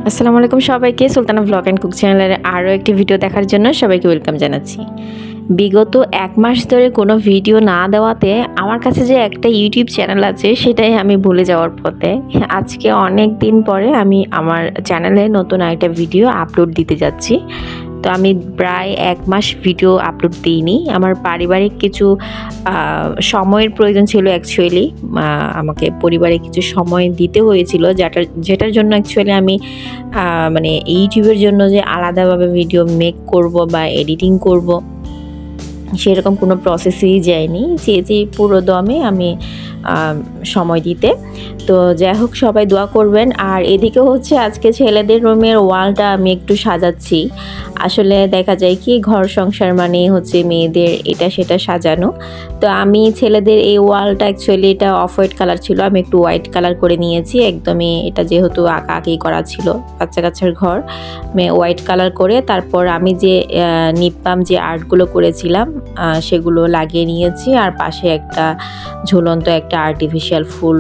আসসালামু আলাইকুম সবাইকে সুলতানা ব্লগ অ্যান্ড কুক চ্যানেলের আরও একটি ভিডিও দেখার জন্য সবাইকে ওয়েলকাম জানাচ্ছি। বিগত 1 মাস ধরে কোনো ভিডিও না দেওয়াতে আমার কাছে যে একটা ইউটিউব চ্যানেল আছে সেটাই আমি ভুলে যাওয়ার পথে। আজকে অনেক দিন পরে আমি আমার চ্যানেলে নতুন একটা ভিডিও আপলোড দিতে যাচ্ছি। তো আমি প্রায় 1 মাস ভিডিও আপলোড দিইনি। আমার পারিবারিক কিছু সময়ের প্রয়োজন ছিল অ্যাকচুয়ালি। আমাকে পরিবারে কিছু সময় দিতে হয়েছিল যেটার জন্য অ্যাকচুয়ালি আমি মানে ইউটিউবের জন্য যে আলাদাভাবে ভিডিও মেক করব বা এডিটিং করব সেরকম কোনো প্রসেসেই যায়নি, চেয়েছি পুরো দমে আমি সময় দিতে। তো যাই হোক, সবাই দোয়া করবেন। আর এদিকে হচ্ছে আজকে ছেলেদের রুমের ওয়ালটা আমি একটু সাজাচ্ছি। আসলে দেখা যায় কি, ঘর সংসার মানে হচ্ছে মেয়েদের এটা সেটা সাজানো। তো আমি ছেলেদের এই ওয়ালটা অ্যাকচুয়ালি এটা অফ হোয়াইট কালার ছিল, আমি একটু হোয়াইট কালার করে নিয়েছি একদমই। এটা যেহেতু আঁকি করা ছিল, বাচ্চা কাচ্চার ঘর, হোয়াইট কালার করে তারপর আমি যে নিপ্পাম যে আর্টগুলো করেছিলাম সেগুলো লাগিয়ে নিয়েছি। আর পাশে একটা ঝুলন্ত একটা আর্টিফিশিয়াল ফুল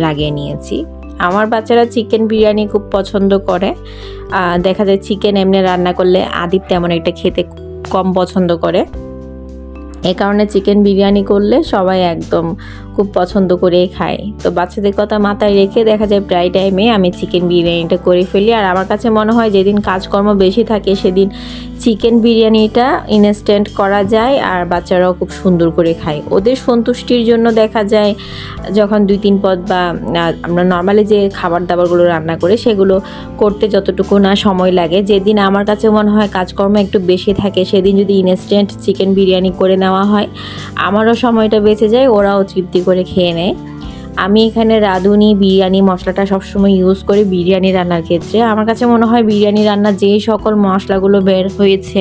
লাগিয়ে নিয়েছি। আমার বাচ্চারা চিকেন বিরিয়ানি খুব পছন্দ করে। দেখা যায় চিকেন এমনি রান্না করলে আদিপ তেমন একটা খেতে কম পছন্দ করে, এই কারণে চিকেন বিরিয়ানি করলে সবাই একদম খুব পছন্দ করেই খায়। তো বাচ্চাদের কথা মাথায় রেখে দেখা যায় প্রায় টাইমে আমি চিকেন বিরিয়ানিটা করে ফেলি। আর আমার কাছে মনে হয় যেদিন কাজকর্ম বেশি থাকে সেদিন চিকেন বিরিয়ানিটা ইনস্ট্যান্ট করা যায় আর বাচ্চারাও খুব সুন্দর করে খায়। ওদের সন্তুষ্টির জন্য দেখা যায় যখন 2-3 পদ বা আমরা নর্মালি যে খাবার দাবারগুলো রান্না করি সেগুলো করতে যতটুকু না সময় লাগে, যেদিন আমার কাছে মনে হয় কাজকর্ম একটু বেশি থাকে সেদিন যদি ইনস্ট্যান্ট চিকেন বিরিয়ানি করে নেওয়া হয় আমারও সময়টা বেঁচে যায়, ওরাও তৃপ্তি করে খেয়ে নেয়। আমি এখানে রাঁধুনি বিরিয়ানি মশলাটা সবসময় ইউজ করি বিরিয়ানি রান্নার ক্ষেত্রে। আমার কাছে মনে হয় বিরিয়ানি রান্নার যেই সকল মশলাগুলো বের হয়েছে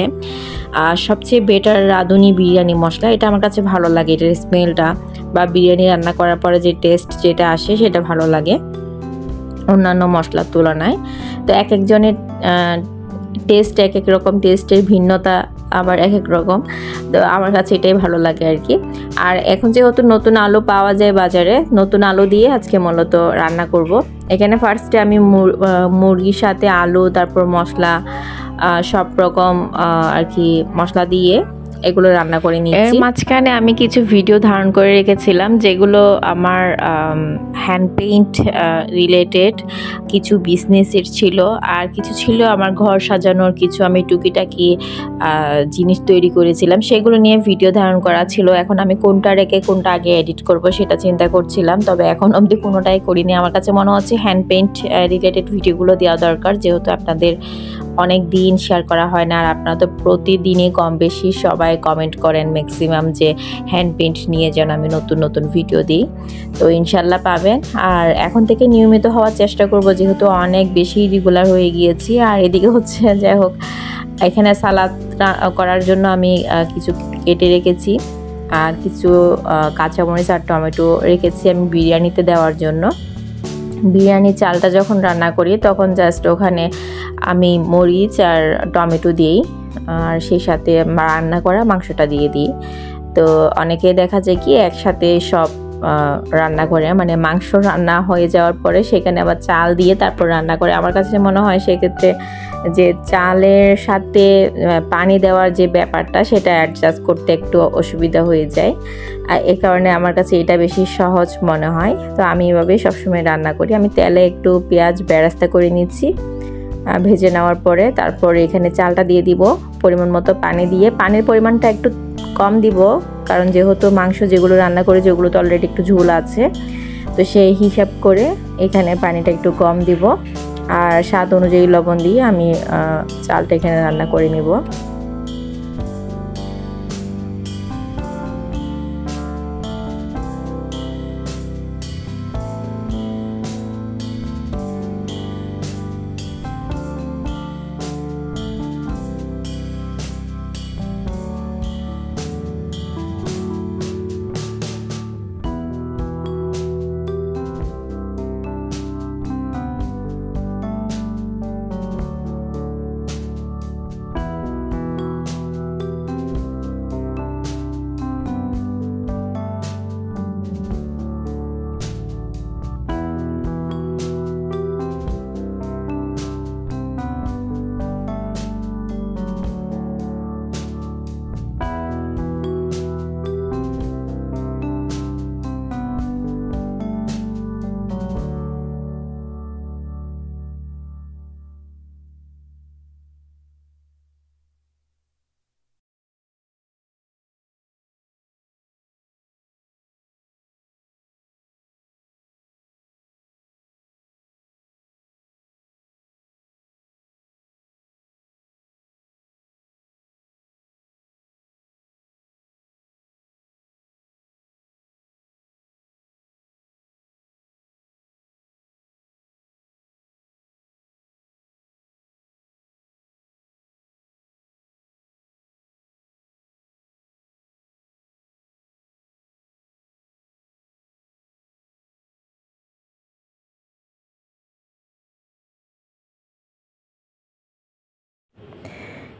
সবচেয়ে বেটার রাঁধুনি বিরিয়ানি মশলা। এটা আমার কাছে ভালো লাগে, এটার স্মেলটা বা বিরিয়ানি রান্না করার পরে যে টেস্ট যেটা আসে সেটা ভালো লাগে অন্যান্য মশলার তুলনায়। তো এক একজনের টেস্ট এক এক রকম, টেস্টের ভিন্নতা আবার এক এক রকম। তো আমার কাছে এটাই ভালো লাগে আর কি। আর এখন যেহেতু নতুন আলু পাওয়া যায় বাজারে, নতুন আলু দিয়ে আজকে মূলত রান্না করব। এখানে ফার্স্টে আমি মুরগির সাথে আলু, তারপর মশলা, সব রকম আর কি মশলা দিয়ে এগুলো রান্না করে নিয়েছি। এর মাঝখানে আমি কিছু ভিডিও ধারণ করে রেখেছিলাম যেগুলো আমার হ্যান্ড পেইন্ট রিলেটেড, কিছু বিজনেসের ছিল আর কিছু ছিল আমার ঘর সাজানোর, কিছু আমি টুকিটাকি জিনিস তৈরি করেছিলাম, সেগুলো নিয়ে ভিডিও ধারণ করা ছিল। এখন আমি কোনটা রেখে কোনটা আগে এডিট করব সেটা চিন্তা করছিলাম, তবে এখন অবধি কোনোটাই করিনি। আমার কাছে মনে হচ্ছে হ্যান্ড পেইন্ট রিলেটেড ভিডিওগুলো দেওয়া দরকার, যেহেতু আপনাদের অনেক দিন শেয়ার করা হয় না। আর আপনারা তো প্রতিদিনই কম বেশি সবাই কমেন্ট করেন ম্যাক্সিমাম যে হ্যান্ড পেইন্ট নিয়ে যেন আমি নতুন নতুন ভিডিও দিই। তো ইনশাল্লাহ পাবেন। আর এখন থেকে নিয়মিত হওয়ার চেষ্টা করব, যেহেতু অনেক বেশি রেগুলার হয়ে গিয়েছি। আর এদিকে হচ্ছে যাই হোক, এখানে সালাদ করার জন্য আমি কিছু কেটে রেখেছি আর কিছু কাঁচামরিচ আর টমেটো রেখেছি আমি বিরিয়ানিতে দেওয়ার জন্য। বিরিয়ানি চালটা যখন রান্না করি তখন জাস্ট ওখানে আমি মরিচ আর টমেটো দিই আর সেই সাথে রান্না করা মাংসটা দিয়ে দিই। তো অনেকে দেখা যায় কি একসাথে সব রান্না করে, মানে মাংস রান্না হয়ে যাওয়ার পরে সেখানে আবার চাল দিয়ে তারপর রান্না করে। আমার কাছে মনে হয় সেক্ষেত্রে যে চালের সাথে পানি দেওয়ার যে ব্যাপারটা সেটা অ্যাডজাস্ট করতে একটু অসুবিধা হয়ে যায়। এই কারণে আমার কাছে এটা বেশি সহজ মনে হয়। তো আমি এভাবেই সবসময় রান্না করি। আমি তেলে একটু পেঁয়াজ বেরেস্তা করে নিচ্ছি, ভেজে নেওয়ার পরে তারপর এখানে চালটা দিয়ে দিব পরিমাণ মতো পানি দিয়ে। পানির পরিমাণটা একটু কম দিব, কারণ যেহেতু মাংস যেগুলো রান্না করি যেগুলো তো অলরেডি একটু ঝোল আছে, তো সেই হিসাব করে এখানে পানিটা একটু কম দিব। আর স্বাদ অনুযায়ী লবণ দিয়ে আমি চালটা এখানে রান্না করে নেব।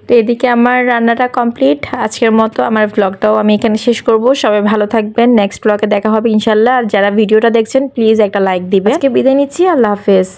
তো এদিকে আমার রান্নাটা কমপ্লিট। আজকের মতো আমার ব্লগটাও আমি এখানে শেষ করব। সবাই ভালো থাকবেন, নেক্সট ব্লগে দেখা হবে ইনশাল্লাহ। আর যারা ভিডিওটা দেখছেন প্লিজ একটা লাইক দিবেন। আজকে বিদায় নিচ্ছি, আল্লাহ হাফেজ।